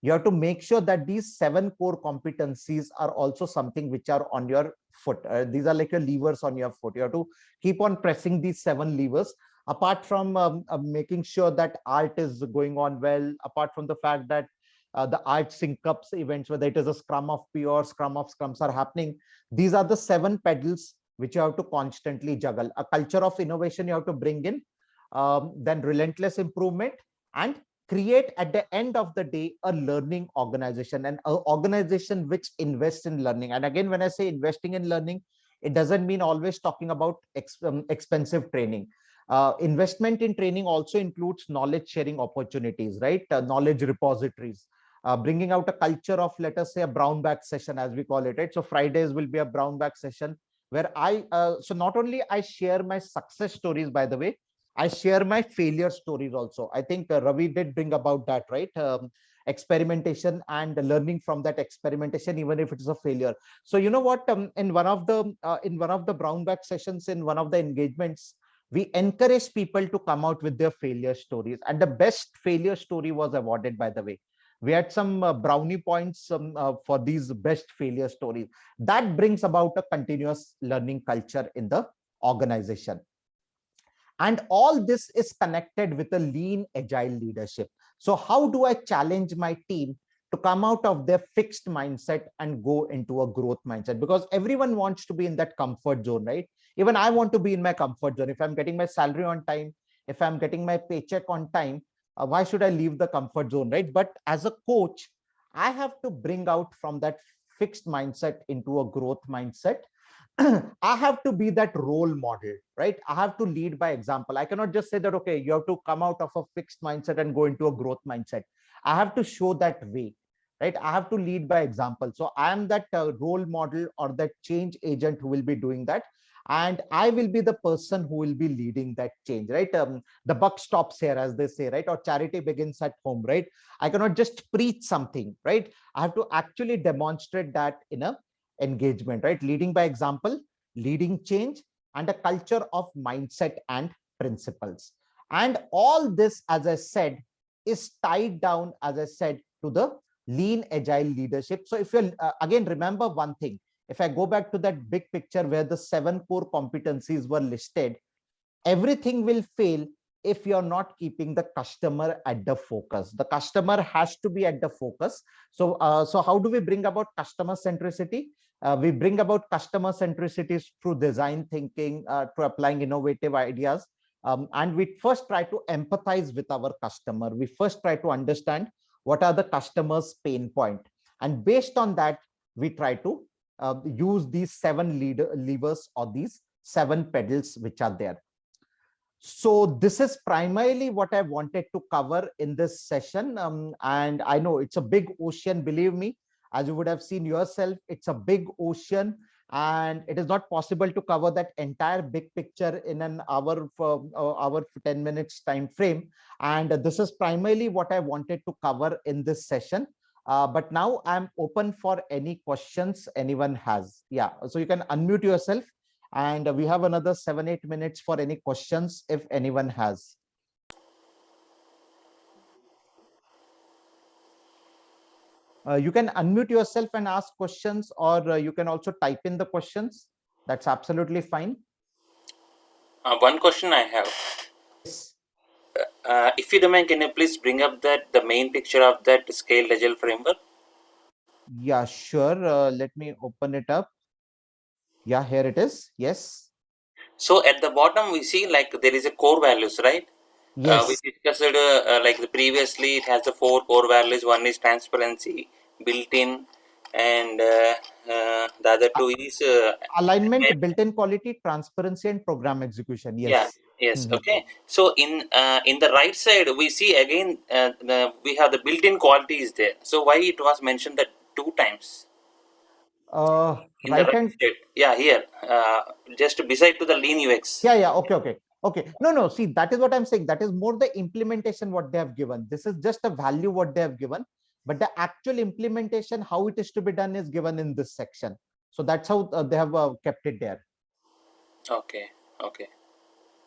Speaker 1: you have to make sure that these 7 core competencies are also something which are on your foot. These are like your levers on your foot. You have to keep on pressing these 7 levers. Apart from making sure that art is going on well, apart from the fact that the art sync ups events, whether it is a scrum of P or scrum of scrums are happening, these are the 7 pedals which you have to constantly juggle. A culture of innovation you have to bring in, then relentless improvement, and create at the end of the day a learning organization, and an organization which invests in learning. And again, when I say investing in learning, It doesn't mean always talking about expensive training. Investment in training also includes knowledge sharing opportunities, right? Knowledge repositories, bringing out a culture of, let us say, a brown bag session, as we call it, right? So Fridays will be a brown bag session where so not only I share my success stories, by the way, I share my failure stories also. I think Ravi did bring about that, right? Experimentation and learning from that experimentation, even if it's a failure. So you know what? In one of the brown bag sessions, in one of the engagements, we encourage people to come out with their failure stories, and the best failure story was awarded, by the way. We had some brownie points for these best failure stories. That brings about a continuous learning culture in the organization. And all this is connected with a lean, agile leadership. So how do I challenge my team to come out of their fixed mindset and go into a growth mindset? Because everyone wants to be in that comfort zone, right? Even I want to be in my comfort zone. If I'm getting my salary on time, if I'm getting my paycheck on time, why should I leave the comfort zone, right? But as a coach, I have to bring out from that fixed mindset into a growth mindset. I have to be that role model, right? I have to lead by example. I cannot just say that, okay, you have to come out of a fixed mindset and go into a growth mindset. I have to show that way, right? I have to lead by example. So I am that role model or that change agent who will be doing that. And I will be the person who will be leading that change, right? The buck stops here, as they say, right? Or charity begins at home, right? I cannot just preach something, right? I have to actually demonstrate that in a engagement, right? Leading by example, leading change, and a culture of mindset and principles. And all this, as I said, is tied down, as I said, to the lean agile leadership. So if you again remember one thing, if I go back to that big picture where the 7 core competencies were listed, everything will fail if you're not keeping the customer at the focus. The customer has to be at the focus. So how do we bring about customer centricity? We bring about customer centricity through design thinking, through applying innovative ideas. And we first try to empathize with our customer. We first try to understand what are the customer's pain point. And based on that, we try to use these 7 levers or these 7 pedals which are there. So this is primarily what I wanted to cover in this session. And I know it's a big ocean, believe me, as you would have seen yourself, it's a big ocean, and it is not possible to cover that entire big picture in an hour for 10 minutes time frame. And this is primarily what I wanted to cover in this session. But now I'm open for any questions anyone has. Yeah, so you can unmute yourself. And we have another 7-8 minutes for any questions if anyone has. You can unmute yourself and ask questions, or you can also type in the questions. That's absolutely fine.
Speaker 4: One question I have.
Speaker 1: Yes.
Speaker 4: If you don't mind, can you please bring up the main picture of that scaled agile framework?
Speaker 1: Yeah, sure. Let me open it up. Yeah, here it is. Yes.
Speaker 4: So at the bottom we see like there is a core values, right? We
Speaker 1: Yes.
Speaker 4: discussed like previously. It has the 4 core values. One is transparency, built-in, and the other 2 is
Speaker 1: Alignment, built-in quality, transparency, and program execution.
Speaker 4: yeah.
Speaker 1: Yes.
Speaker 4: Yes. Okay. So in the right side we see again we have the built-in quality is there. So why it was mentioned that 2 times? In the
Speaker 1: Right
Speaker 4: right
Speaker 1: hand.
Speaker 4: side, yeah, here, just beside to the lean UX.
Speaker 1: Yeah. Okay. No. See, that is what I'm saying. That is more the implementation what they have given. This is just a value what they have given, but the actual implementation, how it is to be done, is given in this section. So that's how they have kept it there.
Speaker 4: Okay.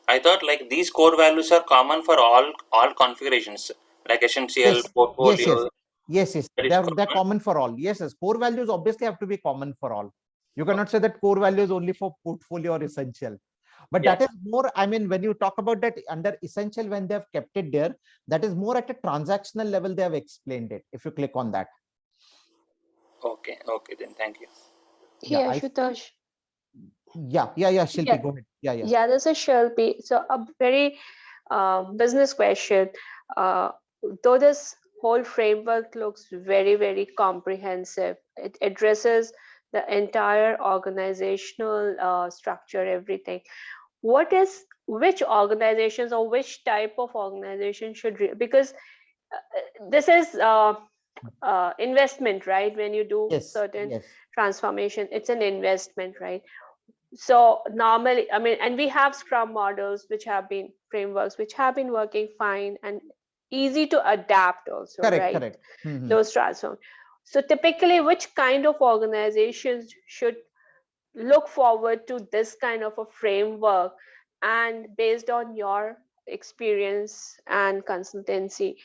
Speaker 4: I thought like these core values are common for all configurations, like essential,
Speaker 1: Yes.
Speaker 4: portfolio. That is
Speaker 1: They're
Speaker 4: common.
Speaker 1: common for all. Yes. Core values obviously have to be common for all. You cannot say that core value is only for portfolio or essential. But
Speaker 4: Yeah.
Speaker 1: that is more, I mean, when you talk about that under essential, when they have kept it there, that is more at a transactional level, they have explained it. If you click on that.
Speaker 4: Okay. Then thank you.
Speaker 1: Yeah,
Speaker 5: Ashutosh.
Speaker 1: Shilpi,
Speaker 5: Yeah,
Speaker 1: go ahead. Yeah.
Speaker 5: yeah, this is Shilpi. So a very business question. Uh, though this whole framework looks very, very comprehensive, it addresses the entire organizational structure, everything. Which organizations or which type of organization because this is investment, right? When you do
Speaker 1: Yes,
Speaker 5: certain
Speaker 1: yes.
Speaker 5: transformation, it's an investment, right? So normally, I mean, and we have Scrum models, which have been frameworks, which have been working fine and easy to adapt also,
Speaker 1: Correct,
Speaker 5: right?
Speaker 1: correct. Mhm.
Speaker 5: Those transform. So typically, which kind of organizations should look forward to this kind of a framework? And based on your experience and consultancy,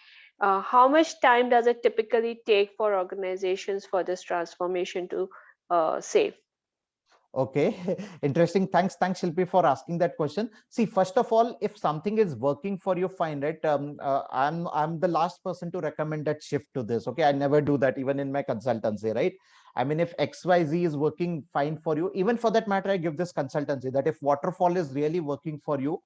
Speaker 5: how much time does it typically take for organizations for this transformation to save?
Speaker 1: Okay, interesting. Thanks, Shilpi, for asking that question. See, first of all, if something is working for you, fine, right? I'm the last person to recommend that shift to this. Okay, I never do that, even in my consultancy, right? I mean, if XYZ is working fine for you, even for that matter, I give this consultancy that if waterfall is really working for you,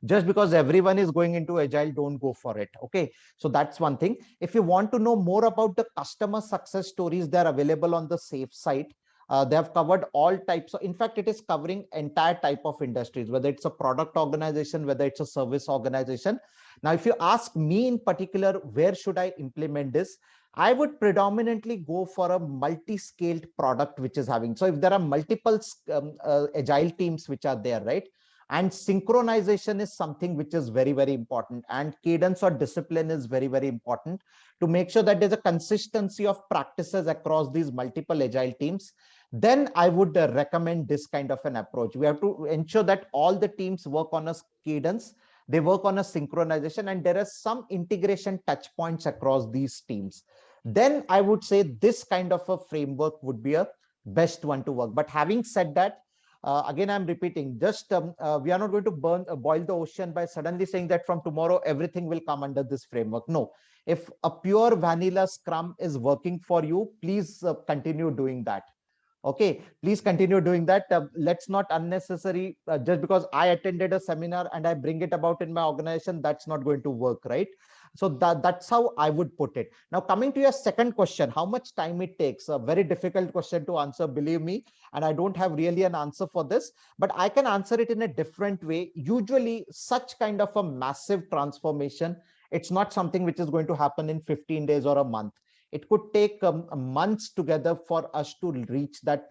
Speaker 1: just because everyone is going into agile, don't go for it. Okay, so that's one thing. If you want to know more about the customer success stories, they're available on the SAFe site. They have covered all types of, in fact, it is covering entire type of industries, whether it's a product organization, whether it's a service organization. Now, if you ask me in particular, where should I implement this? I would predominantly go for a multi-scaled product, which is having, so if there are multiple agile teams which are there, right? And synchronization is something which is very, very important. And cadence or discipline is very, very important to make sure that there's a consistency of practices across these multiple agile teams. Then I would recommend this kind of an approach. We have to ensure that all the teams work on a cadence, they work on a synchronization, and there are some integration touch points across these teams. Then I would say this kind of a framework would be a best one to work. But having said that, again, I'm repeating, just we are not going to boil the ocean by suddenly saying that from tomorrow everything will come under this framework. No, if a pure vanilla Scrum is working for you, please continue doing that. Okay, please continue doing that. Let's not unnecessary, just because I attended a seminar and I bring it about in my organization, that's not going to work, right? So that's how I would put it. Now, coming to your second question, how much time it takes, a very difficult question to answer, believe me, and I don't have really an answer for this, but I can answer it in a different way. Usually such kind of a massive transformation, it's not something which is going to happen in 15 days or a month. It could take months together for us to reach that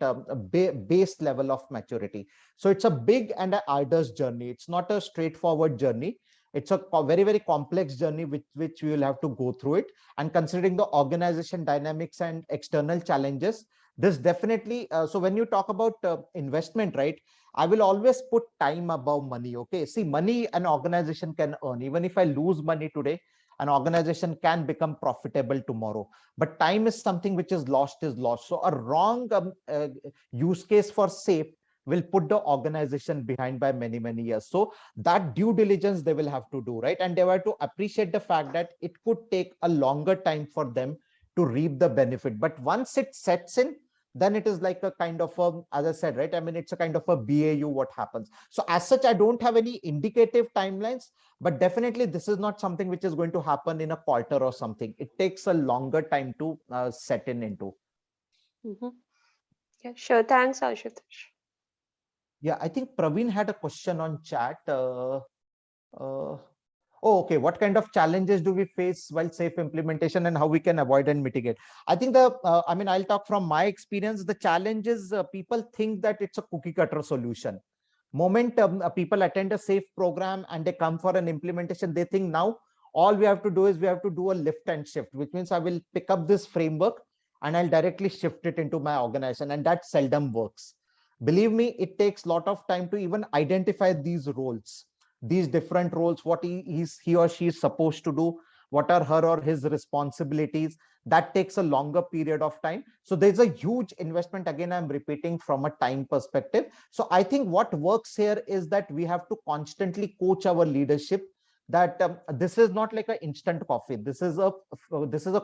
Speaker 1: base level of maturity. So it's a big and an arduous journey. It's not a straightforward journey. It's a very, very complex journey which we will have to go through it. And considering the organization dynamics and external challenges, this definitely, so when you talk about investment, right, I will always put time above money. Okay, see, money an organization can earn. Even if I lose money today, an organization can become profitable tomorrow, but time is something which is lost. So a wrong use case for SAFe will put the organization behind by many, many years. So that due diligence they will have to do, right? And they have to appreciate the fact that it could take a longer time for them to reap the benefit. But once it sets in, then it is like a kind of a, as I said, right? I mean, it's a kind of a BAU what happens. So as such, I don't have any indicative timelines, but definitely this is not something which is going to happen in a quarter or something. It takes a longer time to set in into.
Speaker 5: Yeah, sure. Thanks, Ashutosh.
Speaker 1: Yeah, I think Praveen had a question on chat. Oh, okay. What kind of challenges do we face while SAFe implementation and how we can avoid and mitigate? I think I mean, I'll talk from my experience. The challenge is people think that it's a cookie cutter solution. Moment people attend a SAFe program and they come for an implementation, they think now all we have to do is we have to do a lift and shift, which means I will pick up this framework and I'll directly shift it into my organization. And that seldom works. Believe me, it takes a lot of time to even identify these roles, these different roles, what he or she is supposed to do, what are her or his responsibilities. That takes a longer period of time. So there's a huge investment. Again, I'm repeating from a time perspective. So I think what works here is that we have to constantly coach our leadership that this is not like an instant coffee. This is a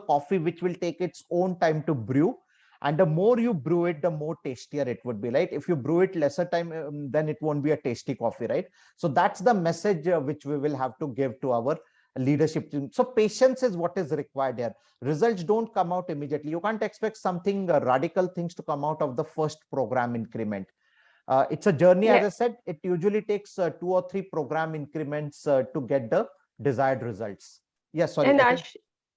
Speaker 1: coffee which will take its own time to brew. And the more you brew it, the more tastier it would be, right? If you brew it lesser time, then it won't be a tasty coffee, right? So that's the message which we will have to give to our leadership team. So patience is what is required here. Results don't come out immediately. You can't expect something radical things to come out of the first program increment. It's a journey, as I said. It usually takes 2 or 3 program increments to get the desired results. Yes, sorry.
Speaker 5: And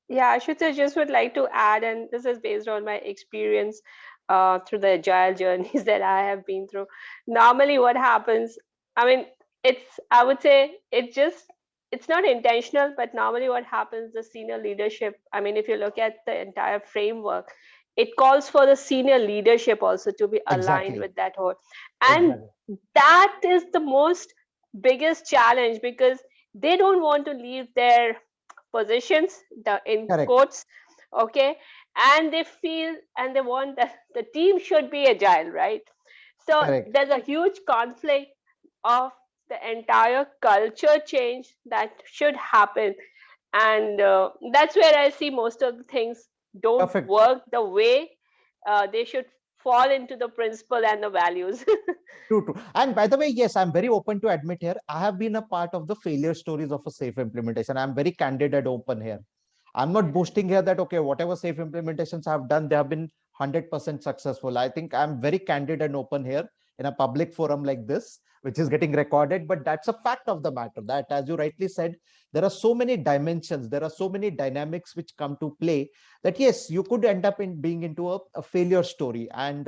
Speaker 5: Ashutosh, I just would like to add, and this is based on my experience through the agile journeys that I have been through. Normally, what happens, I mean, I would say it's not intentional, but normally what happens, the senior leadership, I mean, if you look at the entire framework, it calls for the senior leadership also to be aligned
Speaker 1: Exactly.
Speaker 5: with that whole. And that is the most biggest challenge, because they don't want to leave their positions, in
Speaker 1: Correct.
Speaker 5: quotes, okay, and they feel and they want that the team should be agile, right? So
Speaker 1: Correct.
Speaker 5: there's a huge conflict of the entire culture change that should happen, and that's where I see most of the things don't
Speaker 1: Perfect.
Speaker 5: work the way they should fall into the principle and the values.
Speaker 1: True. And by the way, yes, I'm very open to admit here, I have been a part of the failure stories of a safe implementation. I'm very candid and open here. I'm not boasting here that, okay, whatever safe implementations I've done, they have been 100% successful. I think I'm very candid and open here in a public forum like this, which is getting recorded, but that's a fact of the matter, that, as you rightly said, there are so many dimensions, there are so many dynamics which come to play, that yes, you could end up in being into a failure story. And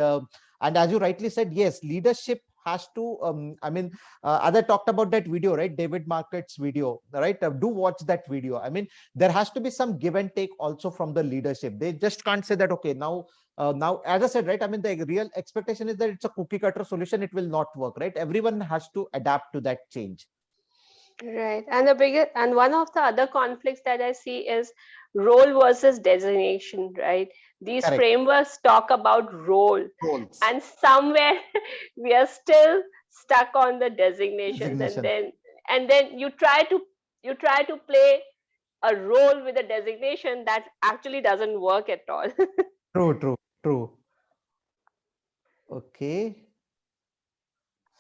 Speaker 1: as you rightly said, yes, leadership has to, as I talked about that video, right, David Marquett's video, right, do watch that video. I mean, there has to be some give and take also from the leadership. They just can't say that, okay, now, as I said, right, I mean, the real expectation is that it's a cookie cutter solution, it will not work, right? Everyone has to adapt to that change.
Speaker 5: Right. And one of the other conflicts that I see is role versus designation, right? These
Speaker 1: Correct.
Speaker 5: frameworks talk about roles, and somewhere we are still stuck on the designations. And then you try to play a role with a designation that actually doesn't work at all.
Speaker 1: True. Okay.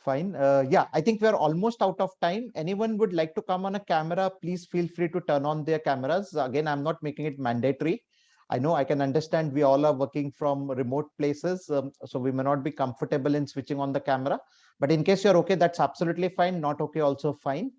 Speaker 1: Fine. Yeah, I think we're almost out of time. Anyone would like to come on a camera, please feel free to turn on their cameras. Again, I'm not making it mandatory. I know, I can understand we all are working from remote places, so we may not be comfortable in switching on the camera. But in case you're okay, that's absolutely fine. Not okay, also fine.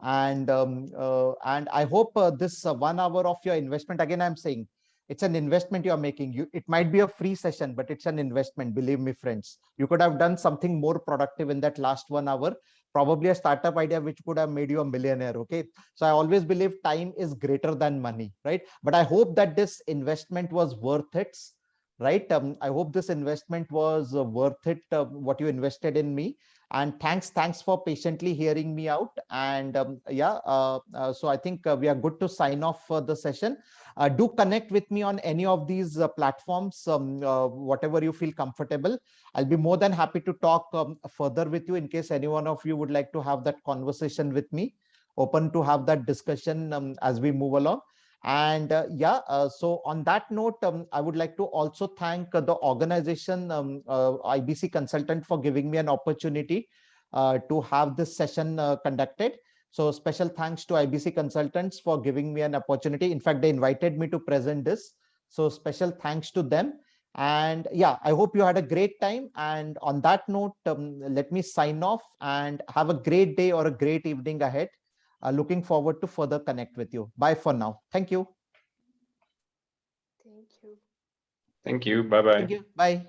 Speaker 1: And I hope this 1 hour of your investment, again, I'm saying, it's an investment you're making. It might be a free session, but it's an investment. Believe me, friends, you could have done something more productive in that last 1 hour, probably a startup idea which could have made you a millionaire. Okay. So I always believe time is greater than money, right? But I hope that this investment was worth it, right? I hope this investment was worth it, what you invested in me. And thanks for patiently hearing me out. And so I think we are good to sign off for the session. Do connect with me on any of these platforms, whatever you feel comfortable. I'll be more than happy to talk further with you in case any one of you would like to have that conversation with me. Open to have that discussion as we move along. And so on that note, I would like to also thank the organization, IBC Consultant, for giving me an opportunity to have this session conducted. So special thanks to IBC Consultants for giving me an opportunity. In fact, they invited me to present this. So special thanks to them. And yeah, I hope you had a great time. And on that note, let me sign off and have a great day or a great evening ahead. Looking forward to further connect with you. Bye for now. Thank you.
Speaker 5: Thank you.
Speaker 6: Thank you. Bye-bye.
Speaker 1: Thank you. Bye.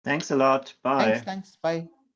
Speaker 2: Thanks a lot. Bye.
Speaker 1: Thanks. Bye.